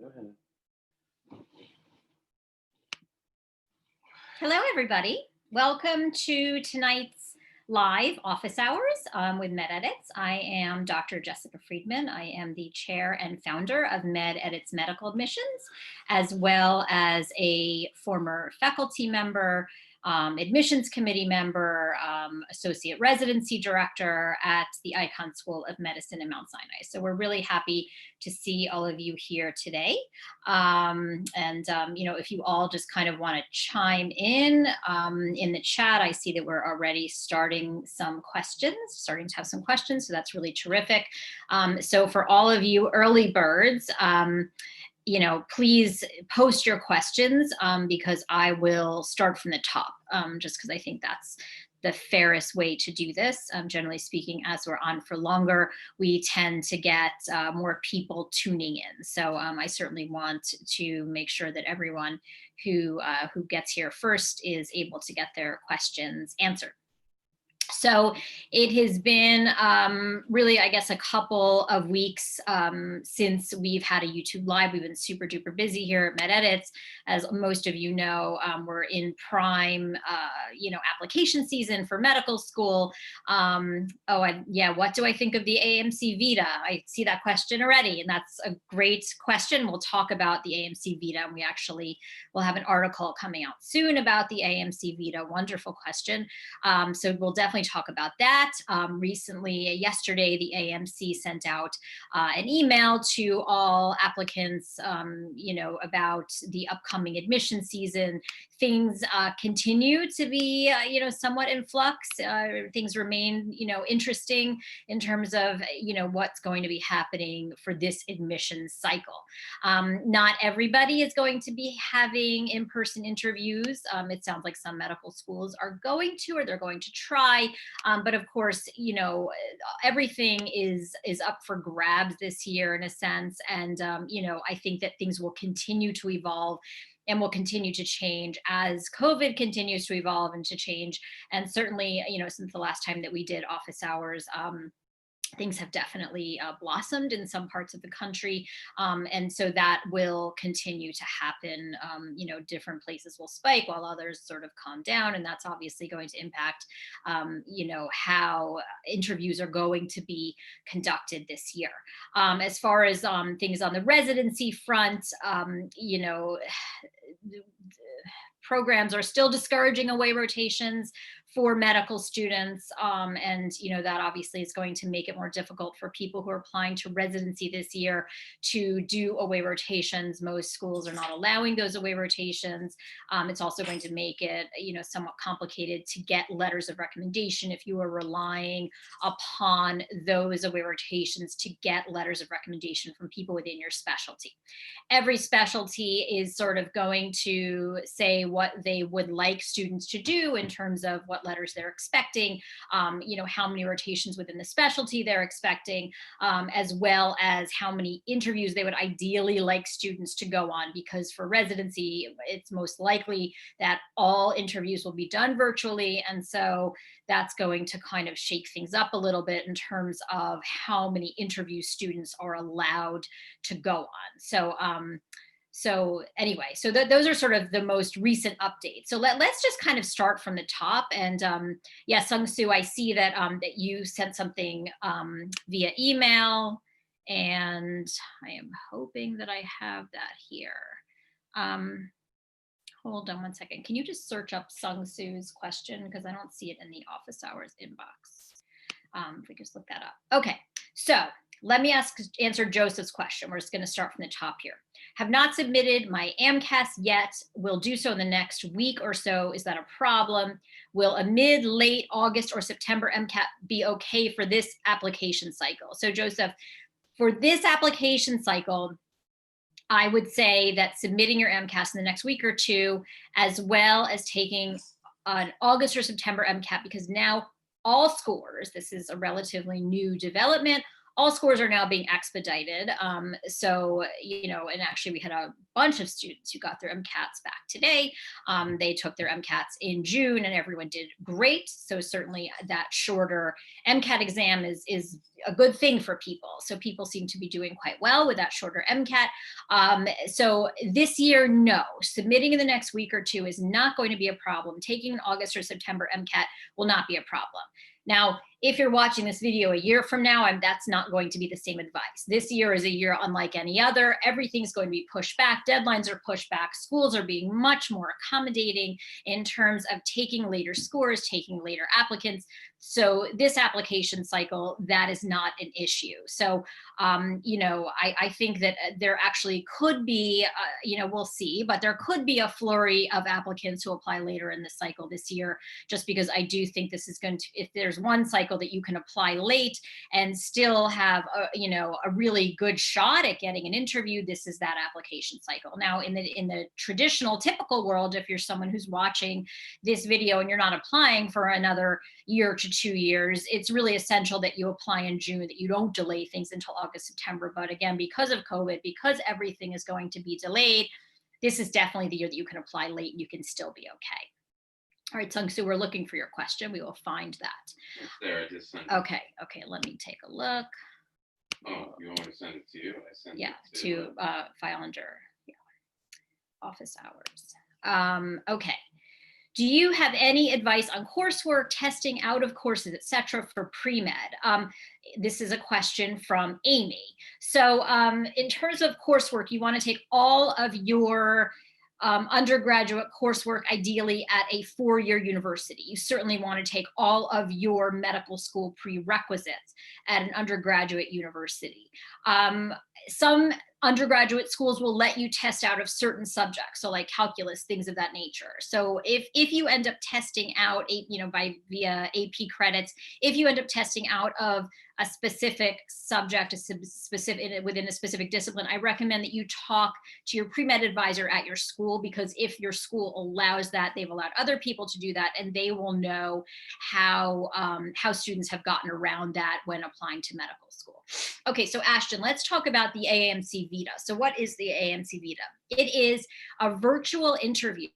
Go ahead. Hello, everybody. Welcome to tonight's live office hours with MedEdits. I am Dr. Jessica Friedman. I am the chair and founder of MedEdits Medical Admissions, as well as a former faculty member, admissions committee member, associate residency director at the Icahn School of Medicine in Mount Sinai. So we're really happy to see all of you here today. If you all just kind of want to chime in the chat, I see that we're already starting to have some questions. So that's really terrific. So for all of you early birds, please post your questions because I will start from the top, just because I think that's the fairest way to do this. Generally speaking, as we're on for longer, we tend to get more people tuning in. So I certainly want to make sure that everyone who gets here first is able to get their questions answered. So it has been really, I guess, a couple of weeks since we've had a YouTube Live. We've been super duper busy here at MedEdits. As most of you know, we're in prime, application season for medical school. What do I think of the AMC Vita? I see that question already, and that's a great question. We'll talk about the AMC Vita, and we actually will have an article coming out soon about the AMC Vita. Wonderful question. So we'll definitely talk about that. Yesterday, the AMC sent out an email to all applicants, about the upcoming admission season. Things continue to be, somewhat in flux. Things remain, interesting in terms of, what's going to be happening for this admission cycle. Not everybody is going to be having in-person interviews. It sounds like some medical schools are going to, or they're going to try. But of course, everything is up for grabs this year in a sense. And, I think that things will continue to evolve and will continue to change as COVID continues to evolve and to change. And certainly, since the last time that we did office hours, things have definitely blossomed in some parts of the country. And so that will continue to happen. Different places will spike while others sort of calm down. And that's obviously going to impact, how interviews are going to be conducted this year. As far as things on the residency front, programs are still discouraging away rotations for medical students. That obviously is going to make it more difficult for people who are applying to residency this year to do away rotations. Most schools are not allowing those away rotations. It's also going to make it, somewhat complicated to get letters of recommendation if you are relying upon those away rotations to get letters of recommendation from people within your specialty. Every specialty is sort of going to say what they would like students to do in terms of what letters they're expecting, how many rotations within the specialty they're expecting, as well as how many interviews they would ideally like students to go on, because for residency, it's most likely that all interviews will be done virtually. And so that's going to kind of shake things up a little bit in terms of how many interviews students are allowed to go on. Those are sort of the most recent updates. So let's just kind of start from the top. And Sung Soo, I see that that you sent something via email, and I am hoping that I have that here. Hold on one second. Can you just search up Sung Soo's question, because I don't see it in the office hours inbox. If we just look that up. Okay, so let me answer Joseph's question. We're just going to start from the top here. Have not submitted my AMCAS yet. Will do so in the next week or so. Is that a problem? Will a late August or September MCAT be okay for this application cycle? So Joseph, for this application cycle, I would say that submitting your AMCAS in the next week or two, as well as taking an August or September MCAT, because now all schoolers, this is a relatively new development, all scores are now being expedited. So, you know, and actually we had a bunch of students who got their MCATs back today. They took their MCATs in June and everyone did great. So certainly that shorter MCAT exam is a good thing for people. So people seem to be doing quite well with that shorter MCAT. So this year, no, submitting in the next week or two is not going to be a problem. Taking an August or September MCAT will not be a problem. Now, if you're watching this video a year from now, that's not going to be the same advice. This year is a year unlike any other. Everything's going to be pushed back. Deadlines are pushed back. Schools are being much more accommodating in terms of taking later scores, taking later applicants. So this application cycle, that is not an issue. So, you know, I think that there actually could be, you know, we'll see, but there could be a flurry of applicants who apply later in the cycle this year, just because I do think this is going to, if there's one cycle that you can apply late and still have a, you know, a really good shot at getting an interview, this is that application cycle. Now in the traditional typical world, if you're someone who's watching this video and you're not applying for another year to 2 years, it's really essential that you apply in June, that you don't delay things until August, September. But again, because of COVID, because everything is going to be delayed, this is definitely the year that you can apply late and you can still be okay. All right, Sung Soo, we're looking for your question. We will find that. It's there, I just sent it. Okay, let me take a look. Oh, you want me to send it to you? I sent Yeah, it to file under office hours. Okay. Do you have any advice on coursework, testing out of courses, etc., for pre-med? This is a question from Amy. So in terms of coursework, you want to take all of your undergraduate coursework, ideally at a 4-year university. You certainly want to take all of your medical school prerequisites at an undergraduate university. Some undergraduate schools will let you test out of certain subjects, so like calculus, things of that nature. So if you end up testing out, you know, via AP credits, if you end up testing out of a specific subject, within a specific discipline, I recommend that you talk to your pre-med advisor at your school, because if your school allows that, they've allowed other people to do that, and they will know how students have gotten around that when applying to medical school. Okay, so Ashton, let's talk about the AMC Vita. So what is the AMC Vita? It is a virtual interview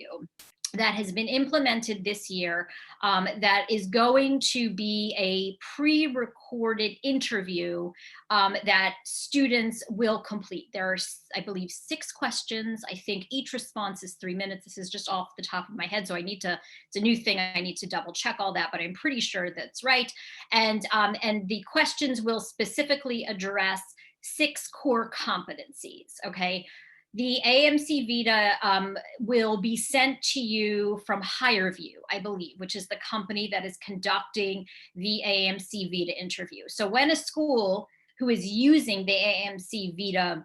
that has been implemented this year, that is going to be a pre-recorded interview that students will complete. There are, I believe, 6 questions. I think each response is 3 minutes. This is just off the top of my head, so it's a new thing. I need to double check all that, but I'm pretty sure that's right. And the questions will specifically address 6 core competencies, okay? The AMC Vita will be sent to you from HireVue, I believe, which is the company that is conducting the AMC Vita interview. So when a school who is using the AMC Vita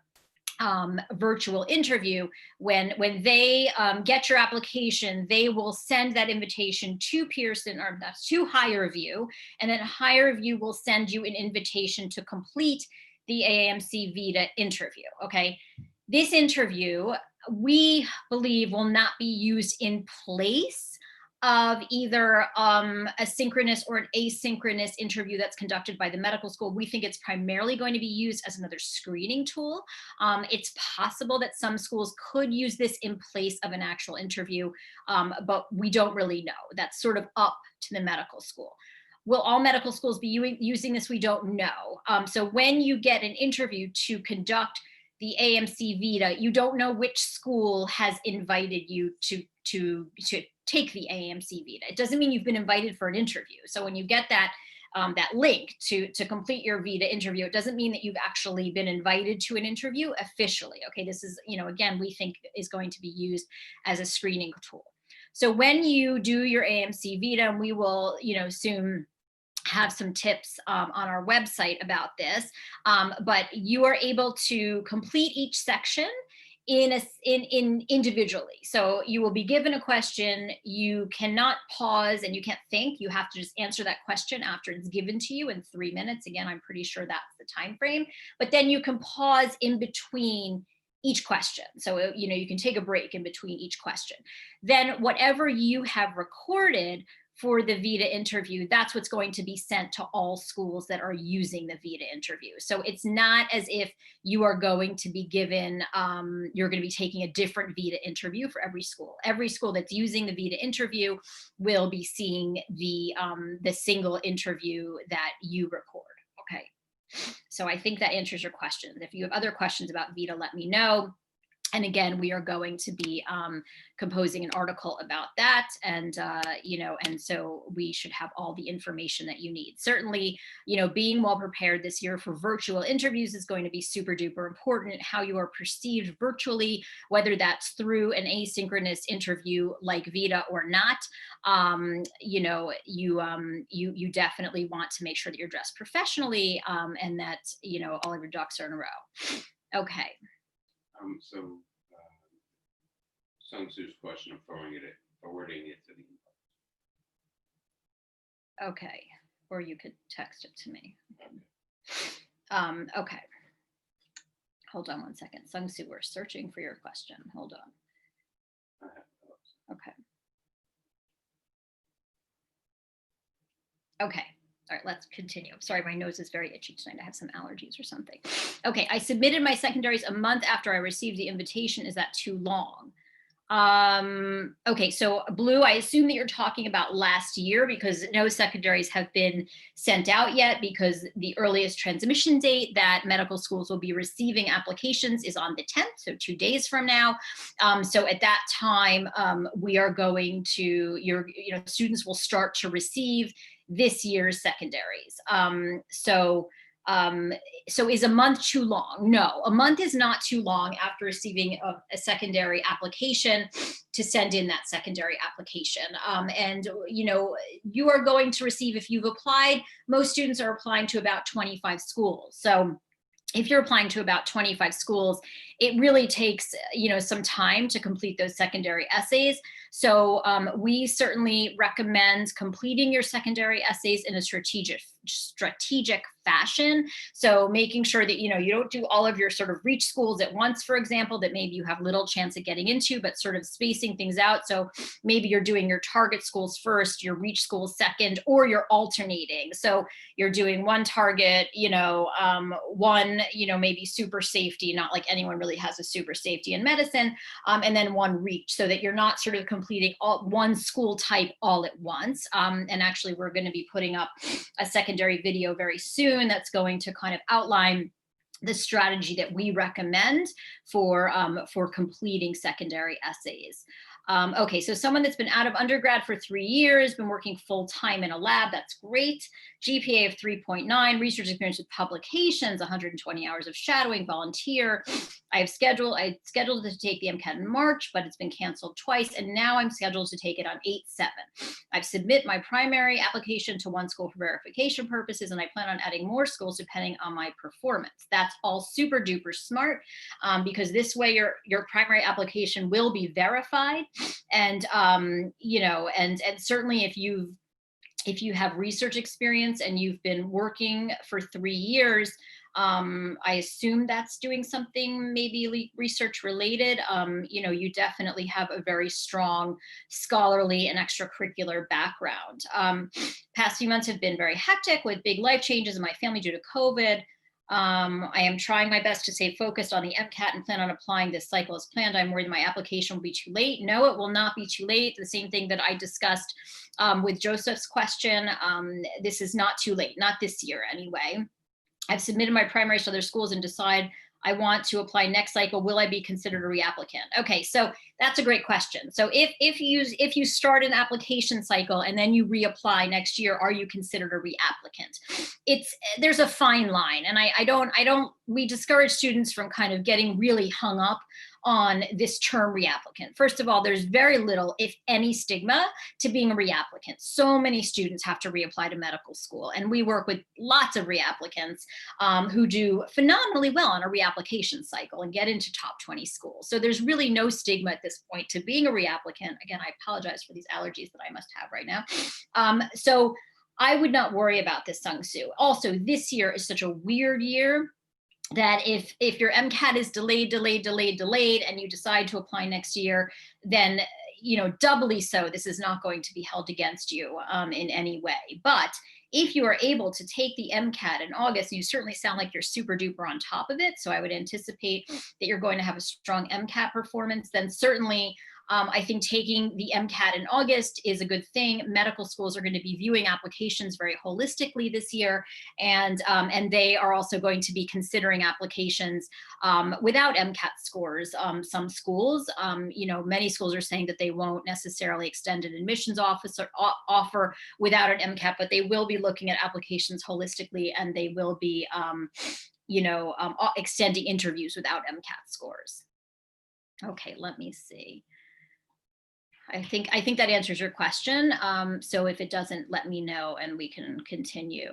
virtual interview, when they get your application, they will send that invitation to Pearson, or that's to HireVue, and then HireVue will send you an invitation to complete the AMC Vita interview, okay? This interview, we believe, will not be used in place of either a synchronous or an asynchronous interview that's conducted by the medical school. We think it's primarily going to be used as another screening tool. It's possible that some schools could use this in place of an actual interview, but we don't really know. That's sort of up to the medical school. Will all medical schools be using this? We don't know. So when you get an interview to conduct the AMC Vita, you don't know which school has invited you to take the AMC Vita. It doesn't mean you've been invited for an interview. So when you get that link to complete your Vita interview, it doesn't mean that you've actually been invited to an interview officially. Okay, this is, you know, again, we think is going to be used as a screening tool. So when you do your AMC Vita, and we will, you know, soon have some tips on our website about this, but you are able to complete each section individually. So you will be given a question, you cannot pause and you can't think, you have to just answer that question after it's given to you in 3 minutes. Again, I'm pretty sure that's the time frame, but then you can pause in between each question. So, you know, you can take a break in between each question. Then whatever you have recorded for the VITA interview, that's what's going to be sent to all schools that are using the VITA interview. So it's not as if you are going to be given, you're going to be taking a different VITA interview for every school. Every school that's using the VITA interview will be seeing the single interview that you record. Okay. So I think that answers your questions. If you have other questions about VITA, let me know. And again, we are going to be composing an article about that. And, and so we should have all the information that you need. Certainly, being well prepared this year for virtual interviews is going to be super duper important. How you are perceived virtually, whether that's through an asynchronous interview like VITA or not, you definitely want to make sure that you're dressed professionally and that, all of your ducks are in a row. Okay. So Sung Su's question of forwarding it to the Okay, or you could text it to me. Okay. Hold on one second. Sung Su, we're searching for your question. Hold on. Okay. Okay. All right, let's continue. I'm sorry, my nose is very itchy tonight. I have some allergies or something. Okay, I submitted my secondaries a month after I received the invitation. Is that too long? Okay, so Blue, I assume that you're talking about last year because no secondaries have been sent out yet because the earliest transmission date that medical schools will be receiving applications is on the 10th, so 2 days from now. So at that time, we are going to, students will start to receive this year's secondaries. So is a month too long? No, a month is not too long after receiving a secondary application to send in that secondary application. And you are going to receive, if you've applied, most students are applying to about 25 schools. So if you're applying to about 25 schools, it really takes, some time to complete those secondary essays. So we certainly recommend completing your secondary essays in a strategic fashion. So making sure that, you don't do all of your sort of reach schools at once, for example, that maybe you have little chance of getting into, but sort of spacing things out. So maybe you're doing your target schools first, your reach schools second, or you're alternating. So you're doing one target, one, maybe super safety, not like anyone really has a super safety in medicine, and then one reach, so that you're not sort of completing one school type all at once. And actually, we're going to be putting up a secondary video very soon that's going to kind of outline the strategy that we recommend for completing secondary essays. Okay, so someone that's been out of undergrad for 3 years, been working full-time in a lab, that's great. GPA of 3.9, research experience with publications, 120 hours of shadowing, volunteer. I scheduled to take the MCAT in March, but it's been canceled twice, and now I'm scheduled to take it on 8/7. I've submitted my primary application to one school for verification purposes, and I plan on adding more schools depending on my performance. That's all super duper smart, because this way your primary application will be verified, and and certainly if you have research experience and you've been working for 3 years, I assume that's doing something maybe research related. You definitely have a very strong scholarly and extracurricular background. Past few months have been very hectic with big life changes in my family due to COVID. I am trying my best to stay focused on the MCAT and plan on applying this cycle as planned. I'm worried my application will be too late. No, it will not be too late. The same thing that I discussed with Joseph's question. This is not too late, not this year anyway. I've submitted my primaries to other schools and decide I want to apply next cycle. Will I be considered a reapplicant? Okay, so that's a great question. So if you start an application cycle and then you reapply next year, are you considered a reapplicant? There's a fine line, and we discourage students from kind of getting really hung up on this term reapplicant. First of all, there's very little, if any, stigma to being a reapplicant. So many students have to reapply to medical school, and we work with lots of reapplicants who do phenomenally well on a reapplication cycle and get into top 20 schools. So there's really no stigma at this point to being a reapplicant. Again, I apologize for these allergies that I must have right now. So I would not worry about this, Sung Su. Also, this year is such a weird year that if your MCAT is delayed, and you decide to apply next year, then doubly so, this is not going to be held against you in any way. But if you are able to take the MCAT in August, you certainly sound like you're super duper on top of it. So I would anticipate that you're going to have a strong MCAT performance. Then certainly, I think taking the MCAT in August is a good thing. Medical schools are going to be viewing applications very holistically this year, and they are also going to be considering applications without MCAT scores. Some schools, many schools are saying that they won't necessarily extend an admissions offer without an MCAT, but they will be looking at applications holistically, and they will be, extending interviews without MCAT scores. Okay, let me see. I think that answers your question. So if it doesn't, let me know and we can continue.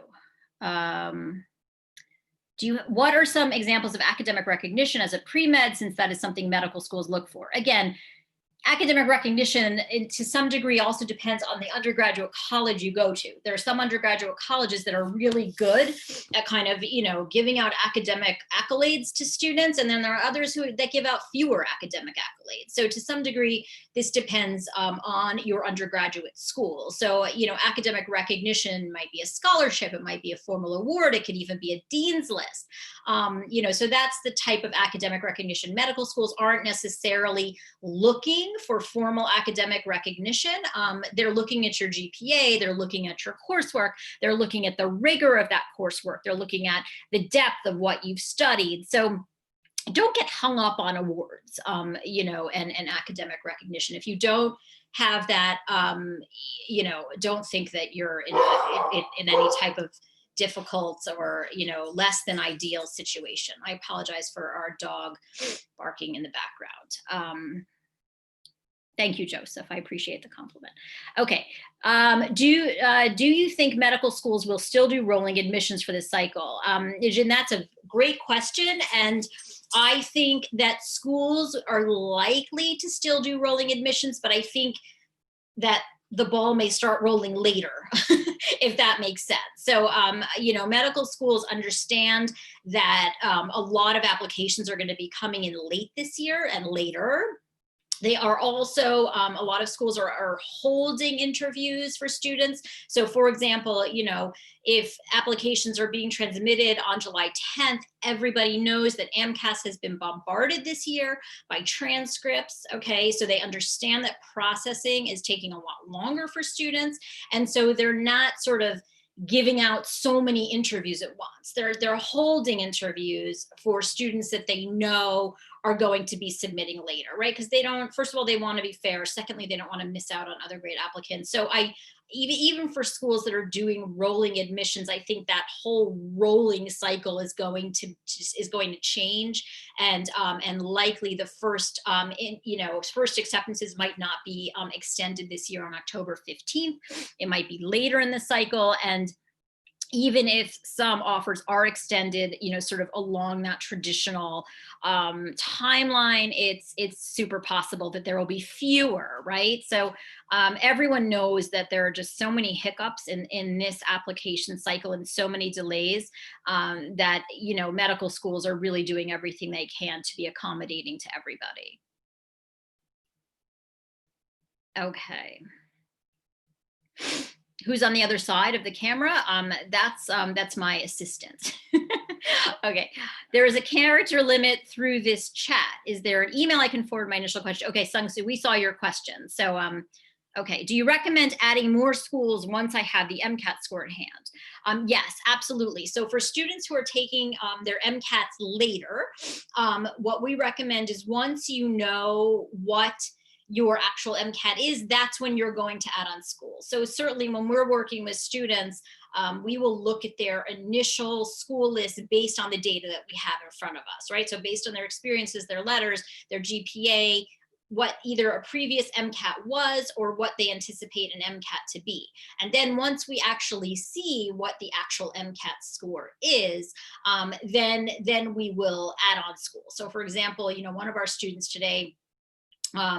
What are some examples of academic recognition as a pre-med, since that is something medical schools look for? Again, academic recognition to some degree also depends on the undergraduate college you go to. There are some undergraduate colleges that are really good at kind of, giving out academic accolades to students. And then there are others that give out fewer academic accolades. So to some degree, this depends on your undergraduate school. So, academic recognition might be a scholarship, it might be a formal award, it could even be a dean's list. So that's the type of academic recognition. Medical schools aren't necessarily looking for formal academic recognition. They're looking at your GPA, they're looking at your coursework, they're looking at the rigor of that coursework, they're looking at the depth of what you've studied. So don't get hung up on awards, and academic recognition. If you don't have that, don't think that you're in any type of difficult or less than ideal situation. I apologize for our dog barking in the background. Thank you, Joseph. I appreciate the compliment. Okay. Do you think medical schools will still do rolling admissions for this cycle? Ijin, that's a great question. And I think that schools are likely to still do rolling admissions, but I think that the ball may start rolling later, if that makes sense. So, medical schools understand that a lot of applications are going to be coming in late this year and later. They are also, a lot of schools are holding interviews for students. So for example, if applications are being transmitted on July 10th, everybody knows that AMCAS has been bombarded this year by transcripts, okay? So they understand that processing is taking a lot longer for students. And so they're not sort of giving out so many interviews at once. They're holding interviews for students that they know are going to be submitting later, right? Because first of all, they want to be fair. Secondly, they don't want to miss out on other great applicants. So even for schools that are doing rolling admissions, I think that whole rolling cycle is going to change, and likely the first first acceptances might not be extended this year on October 15th. It might be later in the cycle, and even if some offers are extended, sort of along that traditional timeline, it's super possible that there will be fewer, right? So everyone knows that there are just so many hiccups in this application cycle and so many delays that, medical schools are really doing everything they can to be accommodating to everybody. Okay. Who's on the other side of the camera? That's my assistant. Okay, there is a character limit through this chat. Is there an email I can forward my initial question? Okay, Sung-Soo, we saw your question. So, okay, do you recommend adding more schools once I have the MCAT score in hand? Yes, absolutely. So for students who are taking their MCATs later, what we recommend is once you know what your actual MCAT is, that's when you're going to add on schools. So certainly when we're working with students, we will look at their initial school list based on the data that we have in front of us, right? So based on their experiences, their letters, their GPA, what either a previous MCAT was or what they anticipate an MCAT to be. And then once we actually see what the actual MCAT score is, then we will add on schools. So for example, one of our students today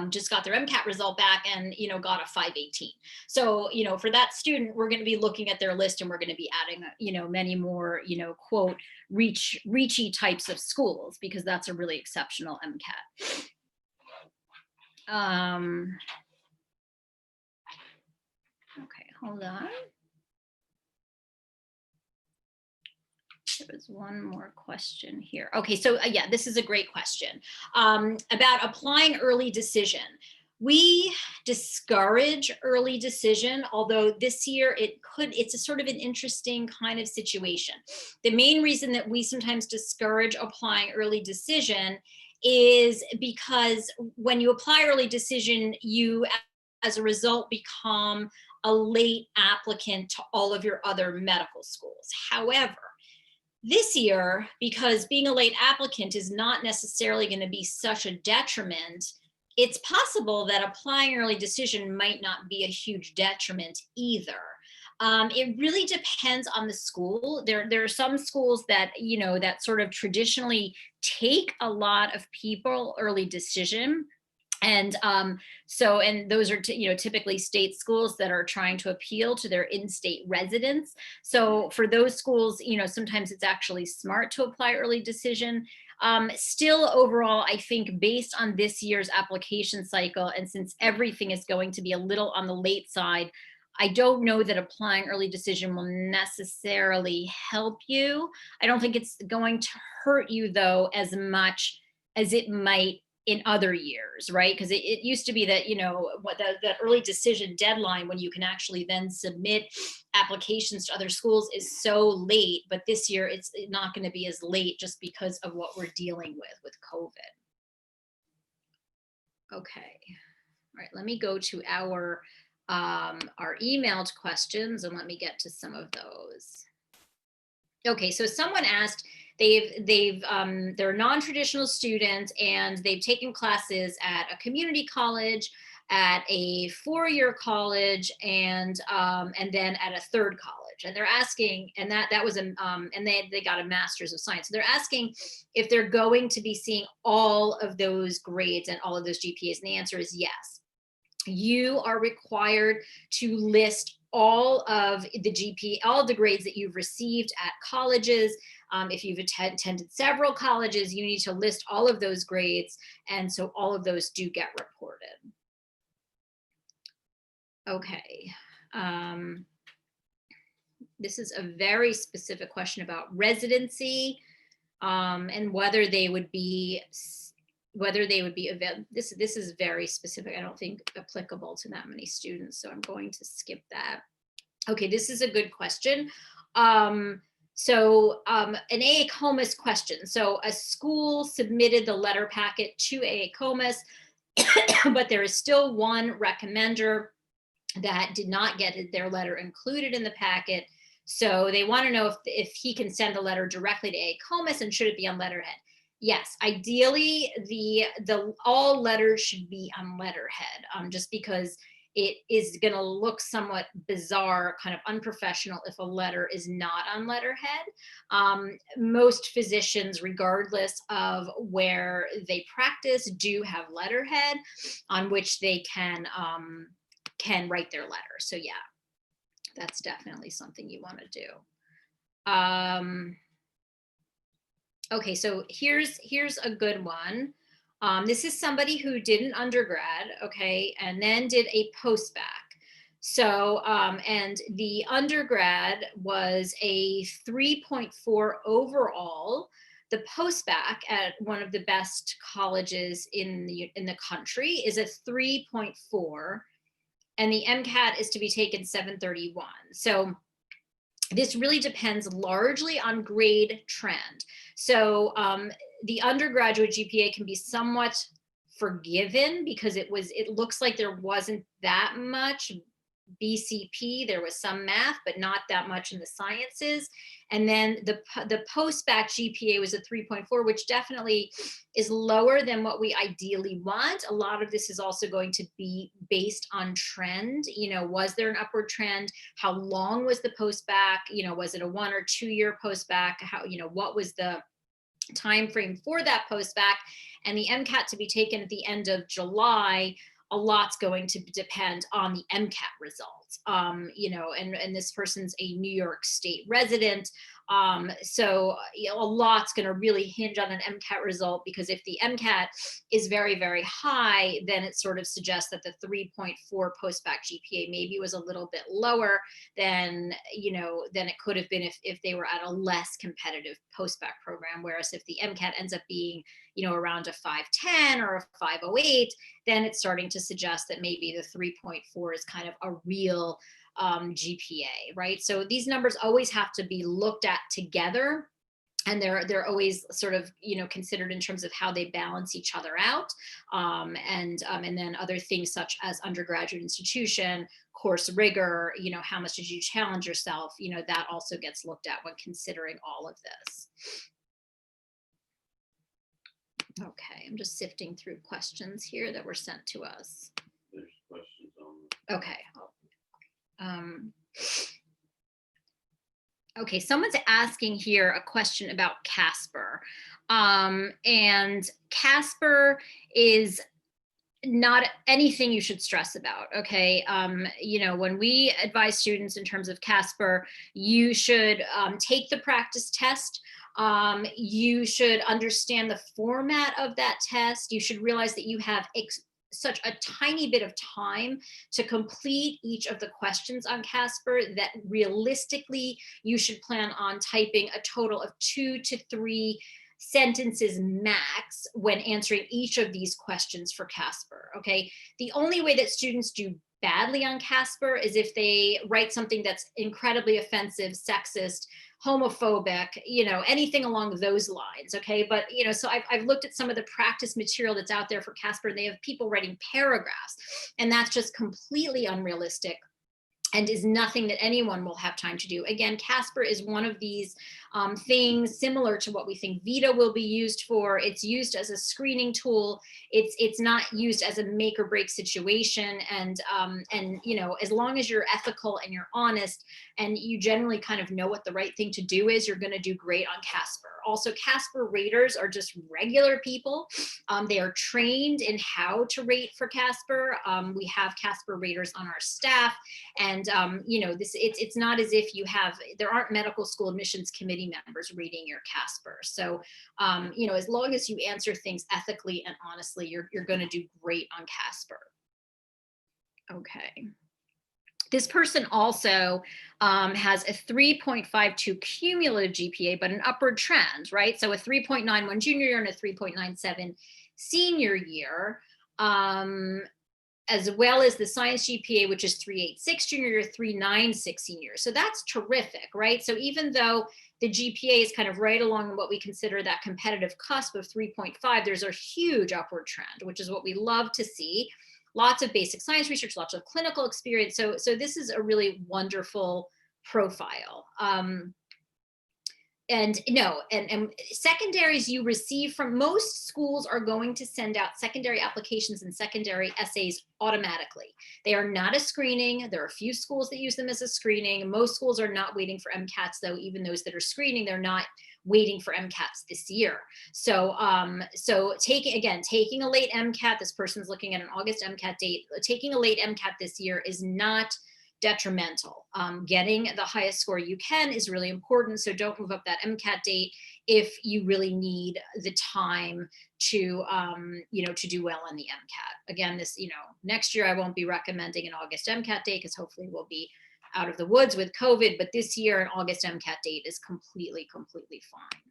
just got their MCAT result back and, got a 518. So, for that student, we're going to be looking at their list and we're going to be adding, many more, quote, reachy types of schools, because that's a really exceptional MCAT. hold on. There was one more question here. Okay, so yeah, this is a great question about applying early decision. We discourage early decision, although this year it's a sort of an interesting kind of situation. The main reason that we sometimes discourage applying early decision is because when you apply early decision, you as a result become a late applicant to all of your other medical schools. However, this year, because being a late applicant is not necessarily going to be such a detriment, it's possible that applying early decision might not be a huge detriment either. It really depends on the school. There are some schools that, you know, that sort of traditionally take a lot of people early decision. And and those are you know, typically state schools that are trying to appeal to their in-state residents. So for those schools, you know, sometimes it's actually smart to apply early decision. Still, overall, I think based on this year's application cycle, and since everything is going to be a little on the late side, I don't know that applying early decision will necessarily help you. I don't think it's going to hurt you though as much as it might in other years, right? Because it used to be that, you know, what the early decision deadline when you can actually then submit applications to other schools is so late, but this year it's not going to be as late just because of what we're dealing with COVID. Okay, all right, let me go to our emailed questions and let me get to some of those. Okay, so someone asked, they're non-traditional students and they've taken classes at a community college, at a four-year college, and then at a third college. And they're asking, and that was and they got a master's of science. So they're asking if they're going to be seeing all of those grades and all of those GPAs. And the answer is yes. You are required to list all of the grades that you've received at colleges. If you've attended several colleges, you need to list all of those grades. And so all of those do get reported. Okay. This is a very specific question about residency and whether they would be available. This is very specific. I don't think applicable to that many students, so I'm going to skip that. Okay, this is a good question. An AACOMAS question. So a school submitted the letter packet to AACOMAS, but there is still one recommender that did not get their letter included in the packet. So they want to know if he can send the letter directly to AACOMAS, and should it be on letterhead? Yes, ideally the all letters should be on letterhead, just because it is going to look somewhat bizarre, kind of unprofessional if a letter is not on letterhead. Most physicians, regardless of where they practice, do have letterhead on which they can write their letter. So yeah, that's definitely something you want to do. Okay, so here's a good one. This is somebody who did an undergrad, okay, and then did a post-bac. So, and the undergrad was a 3.4 overall. The post-bac at one of the best colleges in the country is a 3.4, and the MCAT is to be taken 731. So this really depends largely on grade trend. So the undergraduate GPA can be somewhat forgiven because it looks like there wasn't that much BCP. There was some math, but not that much in the sciences. And then the post-bac GPA was a 3.4, which definitely is lower than what we ideally want. A lot of this is also going to be based on trend. You know, was there an upward trend? How long was the post-bac? You know, was it a 1 or 2 year post-bac? How, you know, what was the time frame for that post-bac? And the MCAT to be taken at the end of July, a lot's going to depend on the MCAT results. You know, and this person's a New York State resident. So a lot's going to really hinge on an MCAT result, because if the MCAT is very, very high, then it sort of suggests that the 3.4 post-bac GPA maybe was a little bit lower than, than it could have been if they were at a less competitive post-bac program. Whereas if the MCAT ends up being, around a 510 or a 508, then it's starting to suggest that maybe the 3.4 is kind of a real GPA, right? So these numbers always have to be looked at together, and they're always sort of considered in terms of how they balance each other out, and then other things such as undergraduate institution, course rigor, how much did you challenge yourself, that also gets looked at when considering all of this. Okay, I'm just sifting through questions here that were sent to us. There's questions on. Okay. Okay, someone's asking here a question about Casper. And Casper is not anything you should stress about, okay? When we advise students in terms of Casper, you should take the practice test. You should understand the format of that test. You should realize that you have such a tiny bit of time to complete each of the questions on Casper that realistically you should plan on typing a total of 2 to 3 sentences max when answering each of these questions for Casper, okay? The only way that students do badly on Casper is if they write something that's incredibly offensive, sexist, homophobic, anything along those lines, okay? But, so I've looked at some of the practice material that's out there for Casper, and they have people writing paragraphs, and that's just completely unrealistic and is nothing that anyone will have time to do. Again, Casper is one of these things similar to what we think VITA will be used for. It's used as a screening tool. It's not used as a make or break situation. And as long as you're ethical and you're honest and you generally kind of know what the right thing to do is, you're going to do great on Casper. Also, Casper raters are just regular people. They are trained in how to rate for Casper. We have Casper raters on our staff, and it's not as if there aren't medical school admissions committee members reading your Casper. So as long as you answer things ethically and honestly, you're going to do great on Casper. Okay. This person also has a 3.52 cumulative GPA, but an upward trend, right? So a 3.91 junior year and a 3.97 senior year, as well as the science GPA, which is 3.86 junior year, 3.96 senior year. So that's terrific, right? So even though the GPA is kind of right along what we consider that competitive cusp of 3.5, there's a huge upward trend, which is what we love to see. Lots of basic science research, lots of clinical experience. So this is a really wonderful profile. And secondaries you receive from most schools are going to send out secondary applications and secondary essays automatically. They are not a screening. There are a few schools that use them as a screening. Most schools are not waiting for MCATs, though. Even those that are screening, they're not waiting for MCATs this year. So taking a late MCAT, this person's looking at an August MCAT date, taking a late MCAT this year is not detrimental. Getting the highest score you can is really important. So don't move up that MCAT date if you really need the time to, to do well in the MCAT. Again, next year I won't be recommending an August MCAT date because hopefully we'll be out of the woods with COVID, but this year an August MCAT date is completely fine.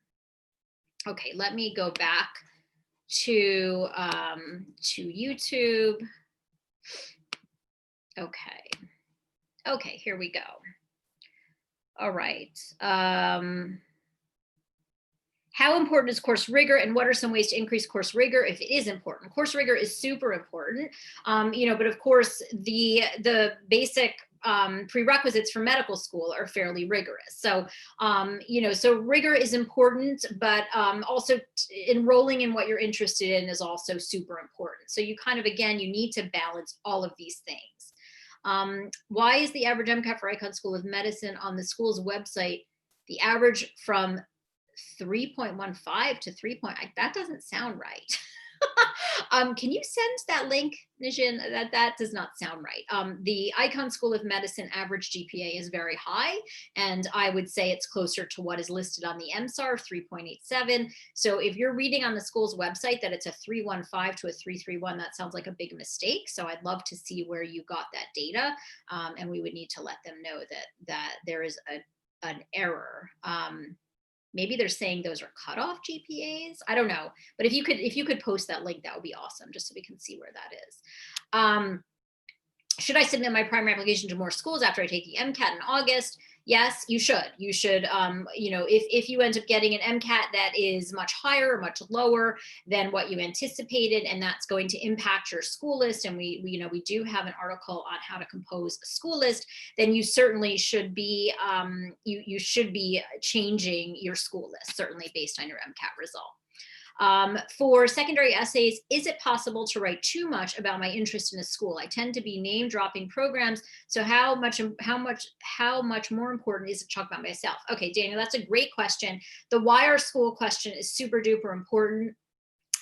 Okay, let me go back to YouTube. Okay, here we go. All right. How important is course rigor, and what are some ways to increase course rigor if it is important? Course rigor is super important, but of course the basic prerequisites for medical school are fairly rigorous. So, so rigor is important, but also enrolling in what you're interested in is also super important. So you you need to balance all of these things. Why is the average MCAT for Icahn School of Medicine on the school's website, the average from 3.15 to 3. That doesn't sound right. Can you send that link, Nijin? That does not sound right. The Icahn School of Medicine average GPA is very high, and I would say it's closer to what is listed on the MSAR of 3.87. So if you're reading on the school's website that it's a 315 to a 331, that sounds like a big mistake. So I'd love to see where you got that data, and we would need to let them know that there is an error. Maybe they're saying those are cutoff GPAs. I don't know, but if you could post that link, that would be awesome, just so we can see where that is. Should I submit my primary application to more schools after I take the MCAT in August? Yes, you should. You should, if you end up getting an MCAT that is much higher or much lower than what you anticipated, and that's going to impact your school list, and we do have an article on how to compose a school list, then you certainly should be, you should be changing your school list, certainly based on your MCAT result. For secondary essays, is it possible to write too much about my interest in a school? I tend to be name dropping programs. So how much more important is it to talk about myself? Okay, Daniel, that's a great question. The why our school question is super duper important.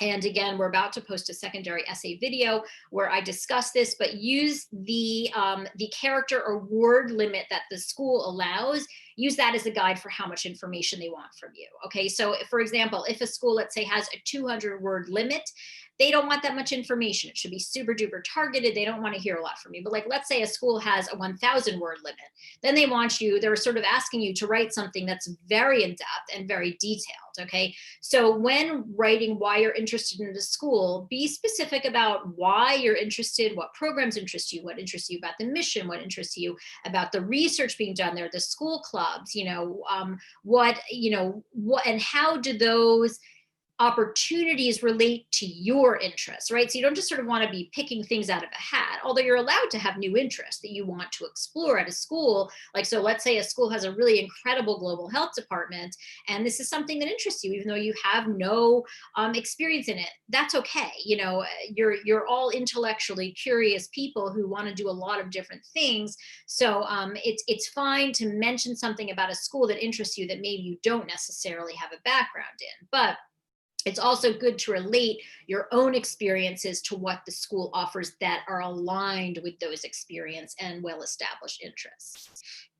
And again, we're about to post a secondary essay video where I discuss this, but use the character or word limit that the school allows. Use that as a guide for how much information they want from you. Okay, so for example, if a school, let's say, has a 200-word limit, they don't want that much information. It should be super duper targeted. They don't want to hear a lot from you. But like, let's say a school has a 1,000-word limit. Then they're sort of asking you to write something that's very in-depth and very detailed, okay? So when writing why you're interested in the school, be specific about why you're interested, what programs interest you, what interests you about the mission, what interests you about the research being done there, the school clubs, what, and how do those opportunities relate to your interests, right? So you don't just sort of want to be picking things out of a hat, although you're allowed to have new interests that you want to explore at a school. Like, so let's say a school has a really incredible global health department, and this is something that interests you, even though you have no experience in it. That's okay. You're all intellectually curious people who want to do a lot of different things. So it's fine to mention something about a school that interests you that maybe you don't necessarily have a background in, but it's also good to relate your own experiences to what the school offers that are aligned with those experience and well-established interests.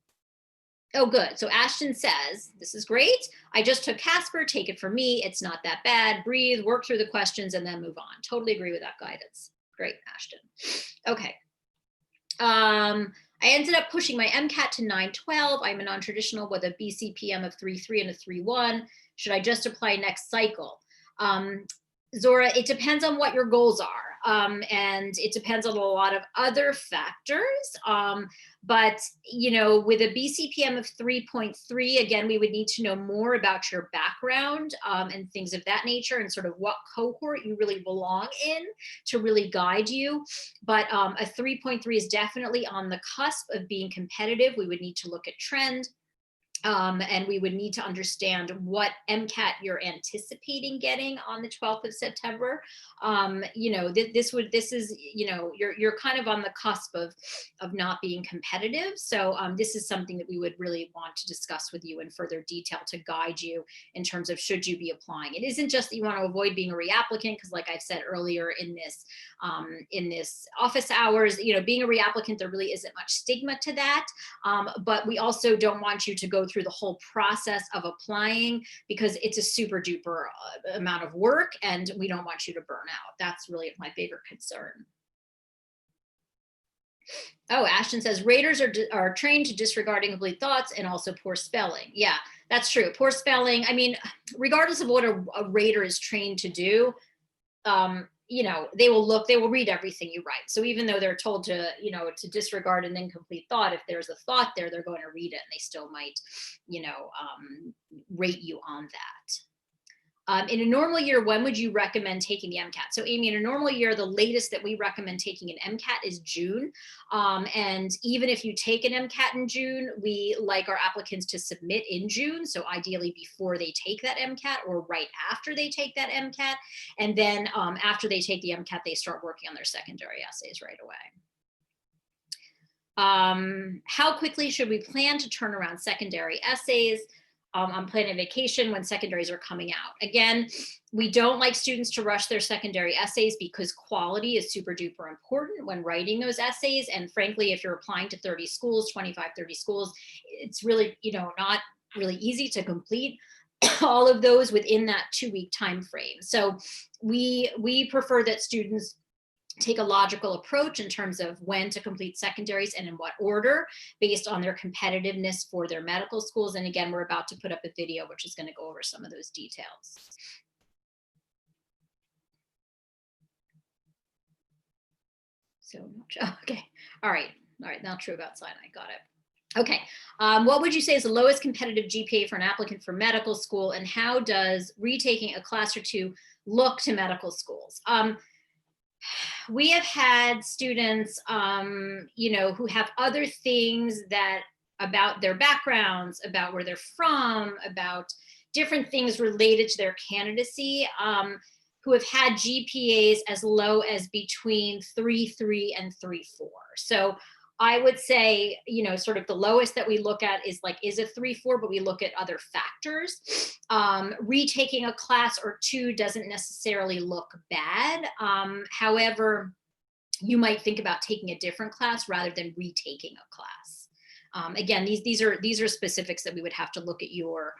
Oh, good. So Ashton says, this is great. I just took Casper, take it from me. It's not that bad. Breathe, work through the questions, and then move on. Totally agree with that guidance. Great, Ashton. Okay. I ended up pushing my MCAT to 912. I'm a non-traditional with a BCPM of 3.3 and a 3.1. Should I just apply next cycle? Zora, it depends on what your goals are, and it depends on a lot of other factors. But with a BCPM of 3.3, again, we would need to know more about your background and things of that nature, and sort of what cohort you really belong in to really guide you. But a 3.3 is definitely on the cusp of being competitive. We would need to look at trend. And we would need to understand what MCAT you're anticipating getting on the 12th of September. This is, you're kind of on the cusp of not being competitive. So this is something that we would really want to discuss with you in further detail to guide you in terms of should you be applying. It isn't just that you want to avoid being a reapplicant, because like I've said earlier in this office hours, being a reapplicant, there really isn't much stigma to that. But we also don't want you to go through the whole process of applying, because it's a super duper amount of work and we don't want you to burn out. That's really my bigger concern. Oh, Ashton says raters are trained to disregard incomplete thoughts and also poor spelling. Yeah, that's true. Poor spelling. I mean, regardless of what a rater is trained to do, they will read everything you write. So even though they're told to, to disregard an incomplete thought, if there's a thought there, they're going to read it, and they still might, rate you on that. In a normal year, when would you recommend taking the MCAT? So Amy, in a normal year, the latest that we recommend taking an MCAT is June. And even if you take an MCAT in June, we like our applicants to submit in June. So ideally before they take that MCAT or right after they take that MCAT. And then after they take the MCAT, they start working on their secondary essays right away. How quickly should we plan to turn around secondary essays? I'm planning a vacation when secondaries are coming out. Again, we don't like students to rush their secondary essays because quality is super duper important when writing those essays. And frankly, if you're applying to 30 schools, 25, 30 schools, it's really, not really easy to complete all of those within that 2-week time frame. So we prefer that students take a logical approach in terms of when to complete secondaries and in what order based on their competitiveness for their medical schools. And again, we're about to put up a video which is going to go over some of those details. So, okay. All right, now true about Sinai, got it. Okay, what would you say is the lowest competitive GPA for an applicant for medical school, and how does retaking a class or two look to medical schools? We have had students, who have other things that about their backgrounds, about where they're from, about different things related to their candidacy, who have had GPAs as low as between 3.3 and 3.4. So I would say, sort of the lowest that we look at is a 3.4, but we look at other factors. Retaking a class or two doesn't necessarily look bad. However, you might think about taking a different class rather than retaking a class. Again, these are specifics that we would have to look at your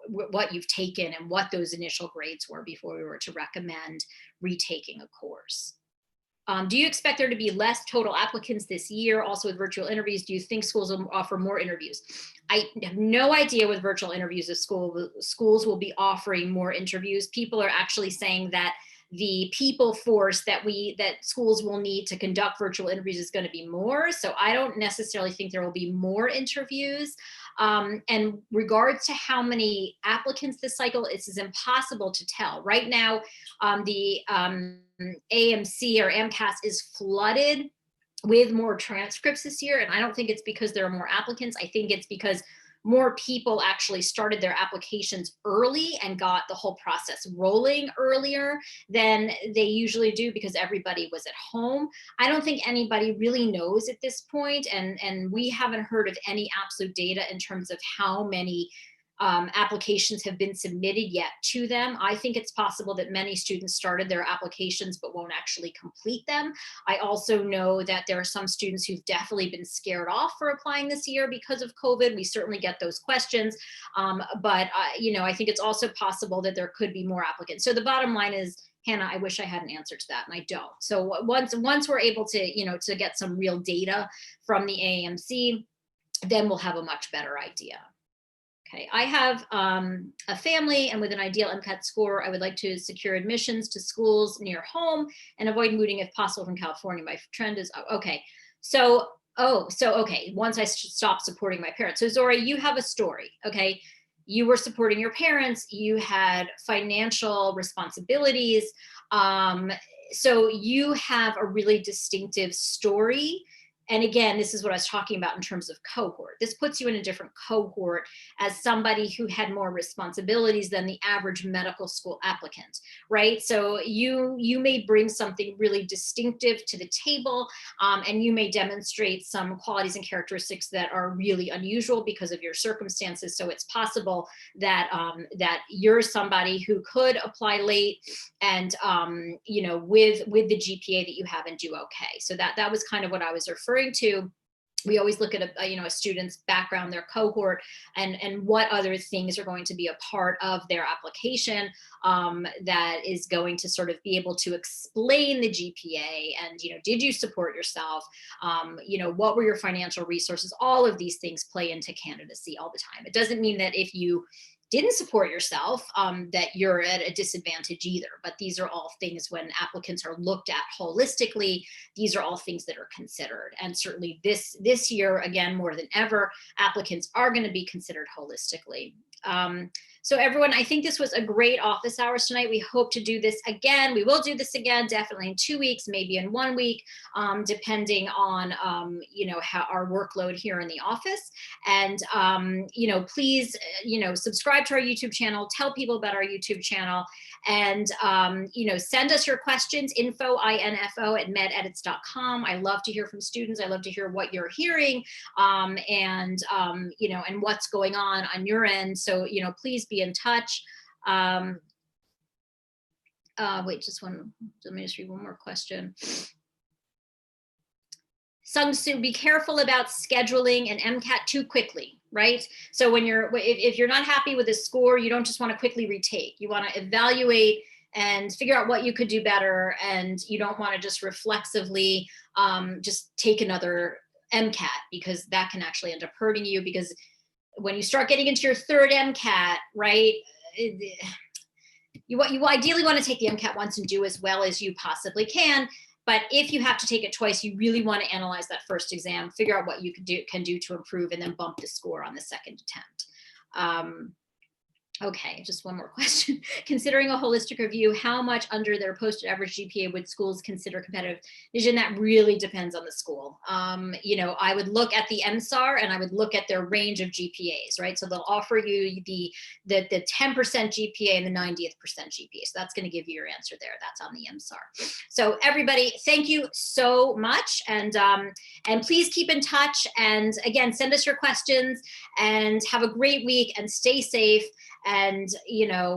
what you've taken and what those initial grades were before we were to recommend retaking a course. Do you expect there to be less total applicants this year? Also with virtual interviews, do you think schools will offer more interviews? I have no idea with virtual interviews if schools will be offering more interviews. People are actually saying that the people force that schools will need to conduct virtual interviews is going to be more. So I don't necessarily think there will be more interviews. And regards to how many applicants this cycle, it's impossible to tell. Right now, the AMC or AMCAS is flooded with more transcripts this year. And I don't think it's because there are more applicants. I think it's because more people actually started their applications early and got the whole process rolling earlier than they usually do because everybody was at home. I don't think anybody really knows at this point, and we haven't heard of any absolute data in terms of how many applications have been submitted yet to them. I think it's possible that many students started their applications but won't actually complete them. I also know that there are some students who've definitely been scared off for applying this year because of COVID. We certainly get those questions, but I think it's also possible that there could be more applicants. So the bottom line is, Hannah, I wish I had an answer to that, and I don't. So once we're able to, to get some real data from the AMC, then we'll have a much better idea. Okay, I have a family, and with an ideal MCAT score, I would like to secure admissions to schools near home and avoid moving if possible from California. My trend is, okay. So okay, once I stop supporting my parents. So Zori, you have a story, okay? You were supporting your parents, you had financial responsibilities. So you have a really distinctive story. And again, this is what I was talking about in terms of cohort. This puts you in a different cohort as somebody who had more responsibilities than the average medical school applicant, right? So you may bring something really distinctive to the table, and you may demonstrate some qualities and characteristics that are really unusual because of your circumstances. So it's possible that that you're somebody who could apply late and with the GPA that you have and do okay. So that was kind of what I was referring to. We always look at a student's background, their cohort, and what other things are going to be a part of their application that is going to sort of be able to explain the GPA and, did you support yourself? What were your financial resources? All of these things play into candidacy all the time. It doesn't mean that if you didn't support yourself, that you're at a disadvantage either. But these are all things when applicants are looked at holistically, these are all things that are considered. And certainly this year, again, more than ever, applicants are going to be considered holistically. So everyone, I think this was a great office hours tonight. We hope to do this again. We will do this again, definitely in 2 weeks, maybe in 1 week, depending on, how our workload here in the office. And, please, subscribe to our YouTube channel, tell people about our YouTube channel, and, send us your questions, info at mededits.com. I love to hear from students. I love to hear what you're hearing, and what's going on your end. So, please be in touch. Wait, let me just read one more question. Sung-Soo, be careful about scheduling an MCAT too quickly, right? So if you're not happy with a score, you don't just want to quickly retake. You want to evaluate and figure out what you could do better. And you don't want to just reflexively just take another MCAT, because that can actually end up hurting you, because when you start getting into your third MCAT, right, you ideally want to take the MCAT once and do as well as you possibly can. But if you have to take it twice, you really want to analyze that first exam, figure out what you can do to improve, and then bump the score on the second attempt. Okay, just one more question. Considering a holistic review, how much under their posted average GPA would schools consider competitive vision? That really depends on the school. I would look at the MSAR and I would look at their range of GPAs, right? So they'll offer you the 10% GPA and the 90th percent GPA. So that's going to give you your answer there. That's on the MSAR. So everybody, thank you so much. And please keep in touch. And again, send us your questions, and have a great week, and stay safe. And,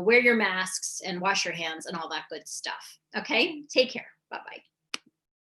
wear your masks and wash your hands and all that good stuff. Okay, take care. Bye-bye.